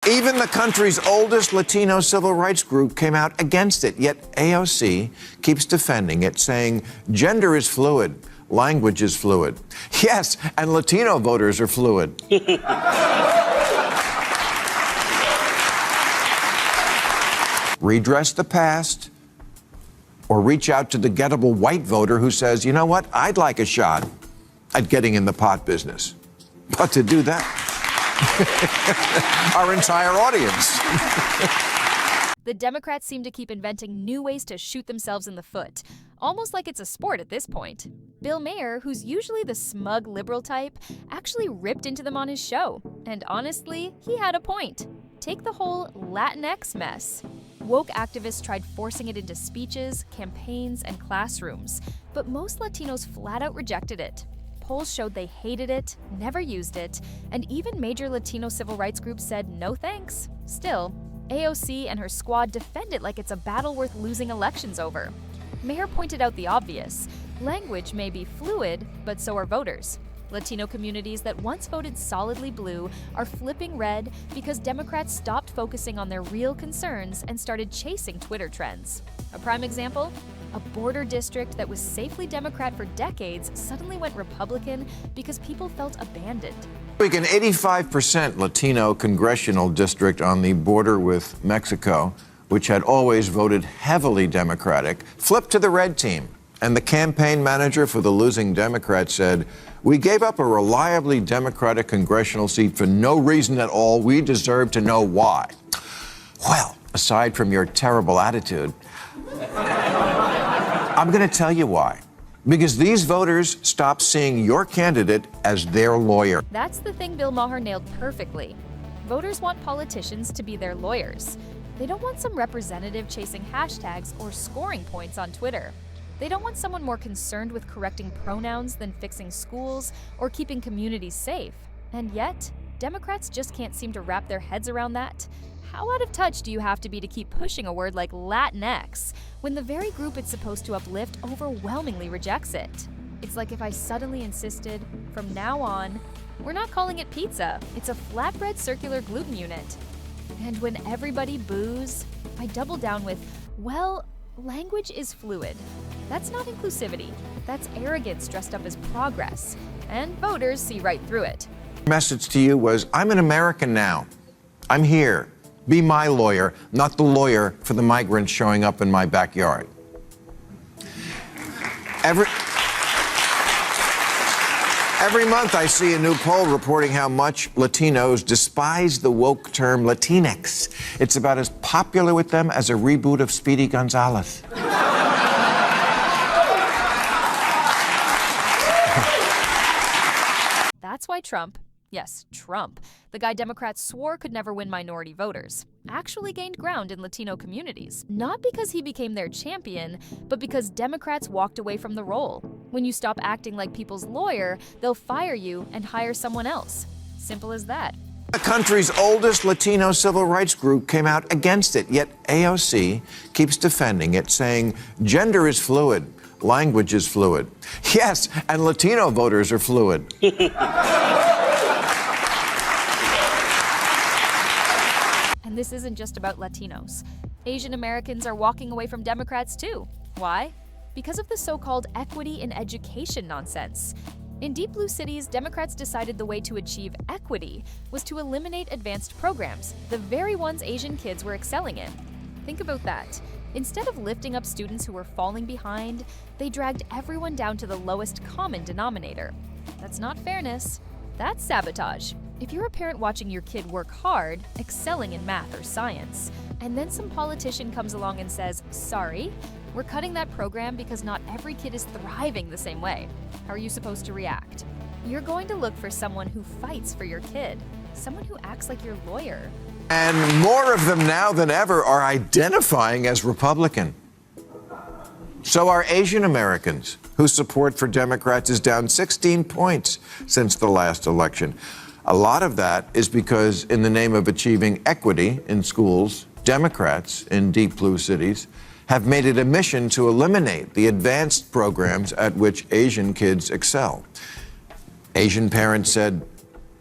Even the country's oldest Latino civil rights group came out against it, yet AOC keeps defending it, saying gender is fluid, language is fluid. Yes, and Latino voters are fluid. Redress the past, or reach out to the gettable white voter who says, you know what, I'd like a shot at getting in the pot business. But to do that, our entire audience. The Democrats seem to keep inventing new ways to shoot themselves in the foot, almost like it's a sport at this point. Bill Maher, who's usually the smug liberal type, actually ripped into them on his show. And honestly, he had a point. Take the whole Latinx mess. Woke activists tried forcing it into speeches, campaigns, and classrooms, but most Latinos flat out rejected it. Polls showed they hated it, never used it, and even major Latino civil rights groups said no thanks. Still, AOC and her squad defend it like it's a battle worth losing elections over. Maher pointed out the obvious. Language may be fluid, but so are voters. Latino communities that once voted solidly blue are flipping red because Democrats stopped focusing on their real concerns and started chasing Twitter trends. A prime example? A border district that was safely Democrat for decades suddenly went Republican because people felt abandoned. An 85% Latino congressional district on the border with Mexico, which had always voted heavily Democratic, flipped to the red team. And the campaign manager for the losing Democrat said, "We gave up a reliably Democratic congressional seat for no reason at all. We deserve to know why." Well, aside from your terrible attitude, I'm going to tell you why. Because these voters stopped seeing your candidate as their lawyer. That's the thing Bill Maher nailed perfectly. Voters want politicians to be their lawyers. They don't want some representative chasing hashtags or scoring points on Twitter. They don't want someone more concerned with correcting pronouns than fixing schools or keeping communities safe. And yet, Democrats just can't seem to wrap their heads around that. How out of touch do you have to be to keep pushing a word like Latinx when the very group it's supposed to uplift overwhelmingly rejects it? It's like if I suddenly insisted, from now on, we're not calling it pizza, it's a flatbread circular gluten unit. And when everybody boos, I double down with, well, language is fluid. That's not inclusivity. That's arrogance dressed up as progress. And voters see right through it. The message to you was, I'm an American now. I'm here. Be my lawyer, not the lawyer for the migrants showing up in my backyard. Every month I see a new poll reporting how much Latinos despise the woke term Latinx. It's about as popular with them as a reboot of Speedy Gonzales. That's why Trump, yes, Trump, the guy Democrats swore could never win minority voters, actually gained ground in Latino communities. Not because he became their champion, but because Democrats walked away from the role. When you stop acting like people's lawyer, they'll fire you and hire someone else. Simple as that. The country's oldest Latino civil rights group came out against it, yet AOC keeps defending it, saying gender is fluid, language is fluid. Yes, and Latino voters are fluid. And this isn't just about Latinos. Asian Americans are walking away from Democrats too. Why? Because of the so-called equity in education nonsense. In deep blue cities, Democrats decided the way to achieve equity was to eliminate advanced programs, the very ones Asian kids were excelling in. Think about that. Instead of lifting up students who were falling behind, they dragged everyone down to the lowest common denominator. That's not fairness. That's sabotage. If you're a parent watching your kid work hard, excelling in math or science, and then some politician comes along and says, sorry, we're cutting that program because not every kid is thriving the same way, how are you supposed to react? You're going to look for someone who fights for your kid, someone who acts like your lawyer. And more of them now than ever are identifying as Republican. So are Asian Americans, whose support for Democrats is down 16 points since the last election. A lot of that is because, in the name of achieving equity in schools, Democrats in deep blue cities have made it a mission to eliminate the advanced programs at which Asian kids excel. Asian parents said,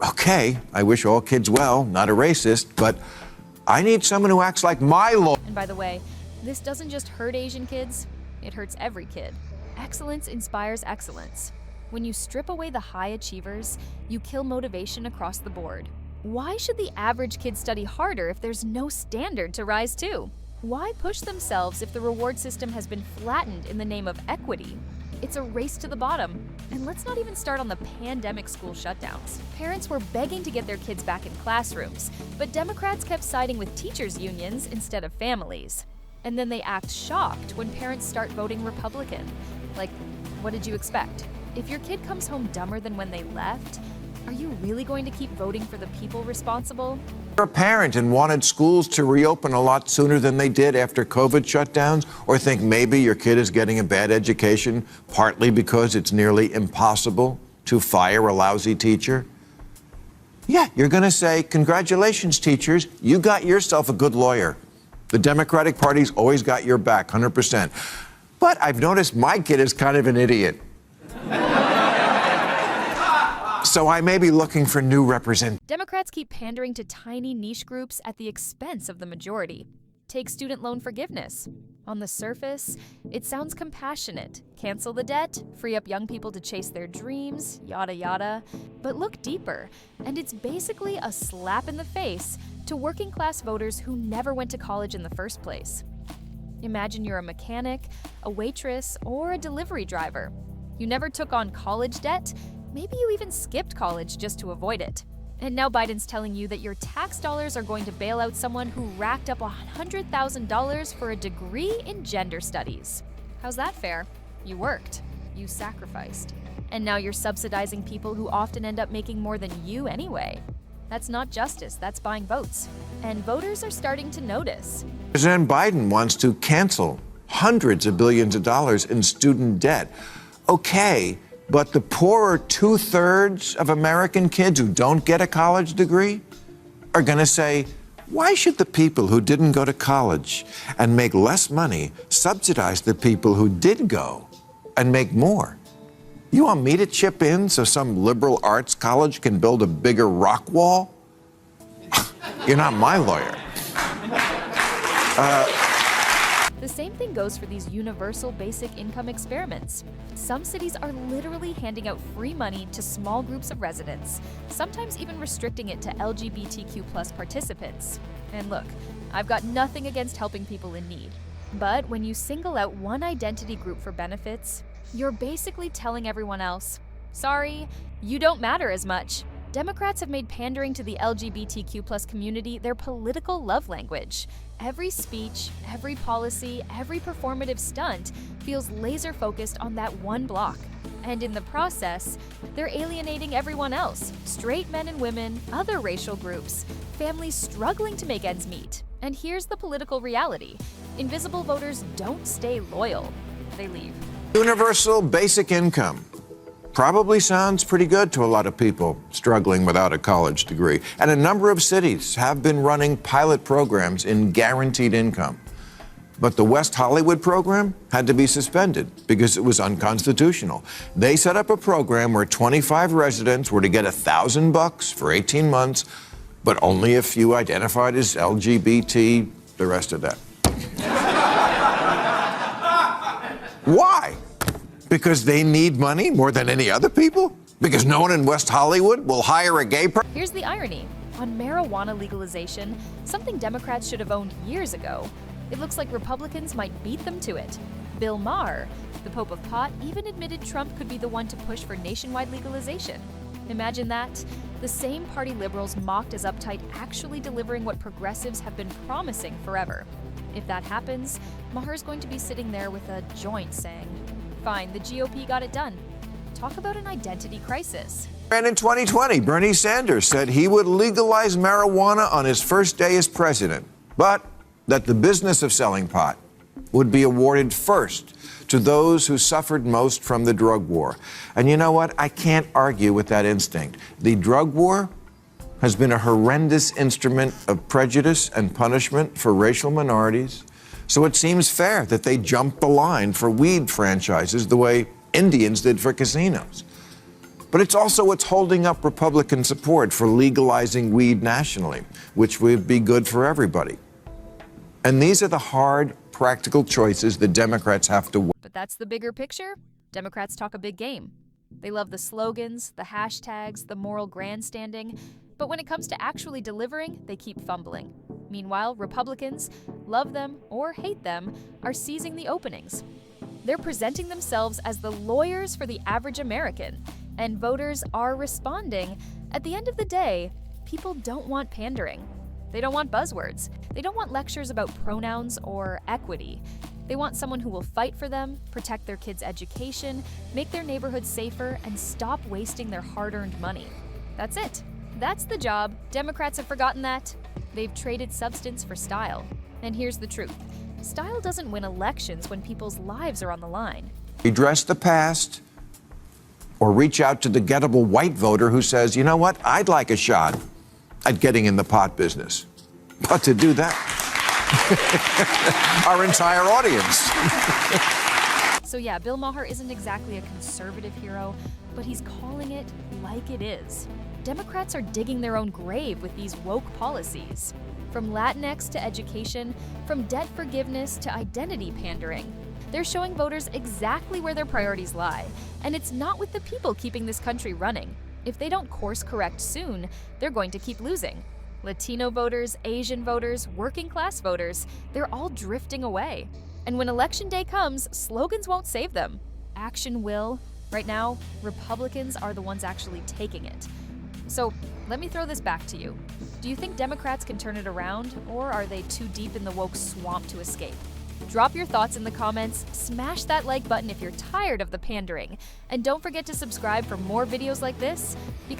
Okay, I wish all kids well, not a racist, but I need someone who acts like my lawyer. And by the way, this doesn't just hurt Asian kids, it hurts every kid. Excellence inspires excellence. When you strip away the high achievers, you kill motivation across the board. Why should the average kid study harder if there's no standard to rise to? Why push themselves if the reward system has been flattened in the name of equity? It's a race to the bottom. And let's not even start on the pandemic school shutdowns. Parents were begging to get their kids back in classrooms, but Democrats kept siding with teachers' unions instead of families. And then they act shocked when parents start voting Republican. Like, what did you expect? If your kid comes home dumber than when they left, are you really going to keep voting for the people responsible? You're a parent and wanted schools to reopen a lot sooner than they did after COVID shutdowns, or think maybe your kid is getting a bad education partly because it's nearly impossible to fire a lousy teacher? Yeah, you're going to say, congratulations, teachers, you got yourself a good lawyer. The Democratic Party's always got your back, 100%. But I've noticed my kid is kind of an idiot. So I may be looking for new representation. Democrats keep pandering to tiny niche groups at the expense of the majority. Take student loan forgiveness. On the surface, it sounds compassionate. Cancel the debt, free up young people to chase their dreams, yada yada. But look deeper, and it's basically a slap in the face to working class voters who never went to college in the first place. Imagine you're a mechanic, a waitress, or a delivery driver. You never took on college debt. Maybe you even skipped college just to avoid it. And now Biden's telling you that your tax dollars are going to bail out someone who racked up $100,000 for a degree in gender studies. How's that fair? You worked. You sacrificed. And now you're subsidizing people who often end up making more than you anyway. That's not justice, that's buying votes. And voters are starting to notice. President Biden wants to cancel hundreds of billions of dollars in student debt. Okay, but the poorer 2/3 of American kids who don't get a college degree are going to say, why should the people who didn't go to college and make less money subsidize the people who did go and make more? You want me to chip in so some liberal arts college can build a bigger rock wall? You're not my lawyer. The same thing goes for these universal basic income experiments. Some cities are literally handing out free money to small groups of residents, sometimes even restricting it to LGBTQ+ participants. And look, I've got nothing against helping people in need. But when you single out one identity group for benefits, you're basically telling everyone else, sorry, you don't matter as much. Democrats have made pandering to the LGBTQ+ community their political love language. Every speech, every policy, every performative stunt feels laser-focused on that one block. And in the process, they're alienating everyone else, straight men and women, other racial groups, families struggling to make ends meet. And here's the political reality. Invisible voters don't stay loyal. They leave. Universal basic income probably sounds pretty good to a lot of people struggling without a college degree. And a number of cities have been running pilot programs in guaranteed income. But the West Hollywood program had to be suspended because it was unconstitutional. They set up a program where 25 residents were to get $1,000 for 18 months, but only if you identified as LGBT, the rest of that. Why? Because they need money more than any other people? Because no one in West Hollywood will hire a gay person? Here's the irony. On marijuana legalization, something Democrats should have owned years ago, it looks like Republicans might beat them to it. Bill Maher, the Pope of Pot, even admitted Trump could be the one to push for nationwide legalization. Imagine that. The same party liberals mocked as uptight actually delivering what progressives have been promising forever. If that happens, Maher's going to be sitting there with a joint saying, fine, the GOP got it done. Talk about an identity crisis. And in 2020, Bernie Sanders said he would legalize marijuana on his first day as president, but that the business of selling pot would be awarded first to those who suffered most from the drug war. And you know what? I can't argue with that instinct. The drug war has been a horrendous instrument of prejudice and punishment for racial minorities. So it seems fair that they jumped the line for weed franchises the way Indians did for casinos. But it's also what's holding up Republican support for legalizing weed nationally, which would be good for everybody. And these are the hard, practical choices the Democrats have to. But that's the bigger picture. Democrats talk a big game. They love the slogans, the hashtags, the moral grandstanding. But when it comes to actually delivering, they keep fumbling. Meanwhile, Republicans, love them or hate them, are seizing the openings. They're presenting themselves as the lawyers for the average American, and voters are responding. At the end of the day, people don't want pandering. They don't want buzzwords. They don't want lectures about pronouns or equity. They want someone who will fight for them, protect their kids' education, make their neighborhoods safer, and stop wasting their hard-earned money. That's it. That's the job. Democrats have forgotten that. They've traded substance for style. And here's the truth. Style doesn't win elections when people's lives are on the line. Redress the past or reach out to the gettable white voter who says, you know what, I'd like a shot at getting in the pot business. But to do that, our entire audience. So yeah, Bill Maher isn't exactly a conservative hero, but he's calling it like it is. Democrats are digging their own grave with these woke policies. From Latinx to education, from debt forgiveness to identity pandering. They're showing voters exactly where their priorities lie, and it's not with the people keeping this country running. If they don't course correct soon, they're going to keep losing. Latino voters, Asian voters, working class voters, they're all drifting away. And when election day comes, slogans won't save them. Action will. Right now, Republicans are the ones actually taking it. So let me throw this back to you. Do you think Democrats can turn it around, or are they too deep in the woke swamp to escape? Drop your thoughts in the comments, smash that like button if you're tired of the pandering, and don't forget to subscribe for more videos like this, because